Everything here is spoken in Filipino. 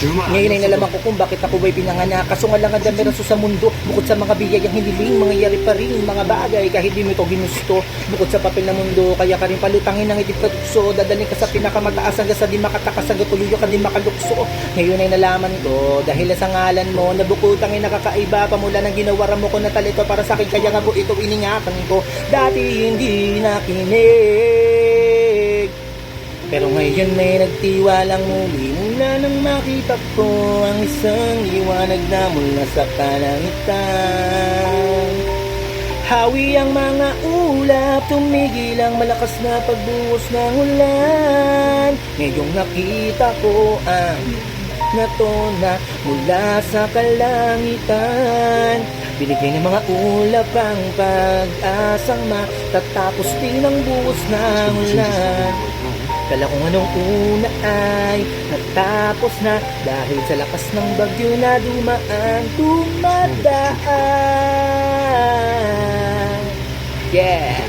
Ngayon ay nalaman ko kung bakit ako ba'y pinanganak. Kaso nga lang ang dami raso sa mundo. Bukod sa mga biyayang hiniling, mangyayari pa rin mga bagay kahit di mo ito ginusto. Bukod sa papel na mundo, kaya ka rin palutangin ng itip katukso. Dadalhin ka sa pinakamataas hanggang sa di makatakas, hanggang tuluyo ka di makalukso. Ngayon ay nalaman ko, dahil sa ngalan mo, nabukutang ay nakakaiba. Pamula ng ginawaran mo ko na talito para sa akin, kaya nga po ito iningatan ko. Dati hindi nakinig, pero ngayon may nagtiwalang muli. Mula nang makita ko ang isang liwanag na mula sa kalangitan. Hawi ang mga ulap, tumigil ang malakas na pagbuhos ng ulan. Ngayong nakita ko ang natona mula sa kalangitan. Binigay ng mga ulap ang pag-asang matatapos din ang buhos ng ulan. Kala kung anong una ay natapos na, dahil sa lakas ng bagyo na dumadaan. Yeah!